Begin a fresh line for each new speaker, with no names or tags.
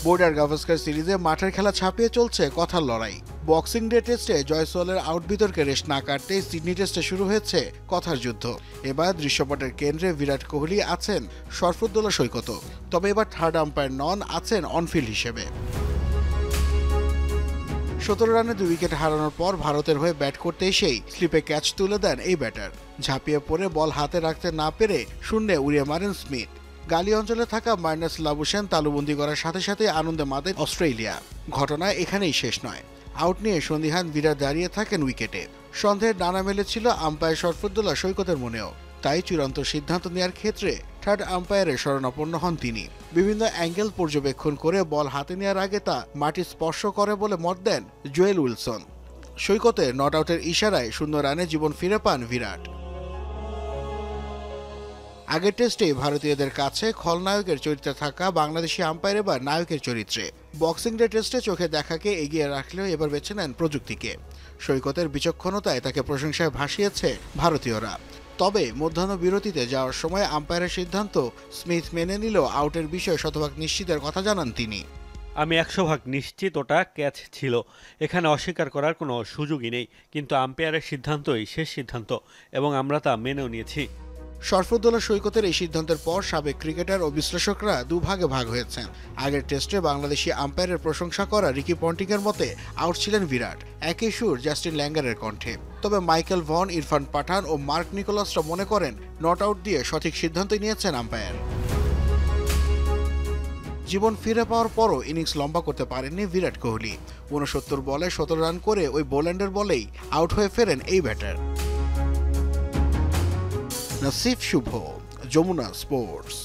Border Gavaskar সিরিজে মাঠের খেলা ছাপিয়ে চলছে কথার লড়াই। বক্সিং ডে টেস্টে জয়সওয়ালের আউট বিতর্কে রেশ না কাটতেই সিডনি টেস্টে শুরু হয়েছে কথার যুদ্ধ। এবার দৃশ্যপটের কেন্দ্রে বিরাট কোহলি আছেন, শরফুদ্দৌলা সৈকত। তবে এবার থার্ড আম্পায়ার নন, আছেন অনফিল্ড হিসেবে। 17 রানে 2 উইকেট হারানোর পর ভারতের হয়ে ব্যাট করতে এসেই স্লিপে ক্যাচ তুলে দেন এই ব্যাটার। ঝাঁপিয়ে পড়ে বল হাতে রাখতে না পেরে শূন্যে উড়িয়ে মারেন স্মিথ। গালি অঞ্চলে থাকা মাইনাস লাবুসেন তালুবন্দি করার সাথে সাথে আনন্দে মাতেন অস্ট্রেলিয়া। ঘটনা এখানেই শেষ নয়। আউট নিয়ে সন্দিহান বিরাট দাঁড়িয়ে থাকেন উইকেটে। সন্দেহের ডানা মেলেছিল আম্পায়ার শরফুদ্দৌলা সৈকতের মনেও। তাই চূড়ান্ত সিদ্ধান্ত নেওয়ার ক্ষেত্রে থার্ড আম্পায়ারের শরণাপন্ন হন তিনি। বিভিন্ন অ্যাঙ্গেল পর্যবেক্ষণ করে বল হাতে নেওয়ার আগে তা মাটি স্পর্শ করে বলে মত দেন জোয়েল উইলসন। সৈকতের নট আউটের ইশারায় 0 রানে জীবন ফিরে পান বিরাট। আগের টেস্টে ভারতীয়দের কাছে খলনায়কের চরিত্রে থাকা বাংলাদেশি আম্পায়ার এবার নায়কের চরিত্রে। বক্সিং ডে টেস্টে চোখে দেখাকে এগিয়ে রাখলেও এবার বেছে নেন প্রযুক্তিকে। সৈকতের বিচক্ষণতায় তাকে প্রশংসায় ভাসিয়েছে ভারতীয়রা। তবে মধ্যাহ্ন বিরতিতে যাওয়ার সময় আম্পায়ারের সিদ্ধান্ত স্মিথ মেনে নিলেও আউটের বিষয়ে শতভাগ নিশ্চিতের কথা জানান তিনি।
আমি 100% নিশ্চিত ওটা ক্যাচ ছিল, এখানে অস্বীকার করার কোনো সুযোগই নেই। কিন্তু আম্পায়ারের সিদ্ধান্তই শেষ সিদ্ধান্ত এবং আমরা তা মেনেও নিয়েছি।
শরফুদ্দৌলা সৈকতের এই সিদ্ধান্তের পর সাবেক ক্রিকেটার ও বিশ্লেষকরা দুভাগে ভাগ হয়েছেন। আগের টেস্টে বাংলাদেশি আম্পায়ারের প্রশংসা করা রিকি পন্টিংয়ের মতে আউট ছিলেন বিরাট, একই সুর জাস্টিন ল্যাঙ্গারের কণ্ঠে। তবে মাইকেল ভন, ইরফান পাঠান ও মার্ক নিকোলাসরা মনে করেন নট আউট দিয়ে সঠিক সিদ্ধান্তই নিয়েছেন আম্পায়ার। জীবন ফিরে পাওয়ার পরও ইনিংস লম্বা করতে পারেননি বিরাট কোহলি। 69 বলে 17 রান করে ওই বোল্যান্ডের বলেই আউট হয়ে ফেরেন এই ব্যাটার। নাসিফ শুভ, যমুনা স্পোর্টস।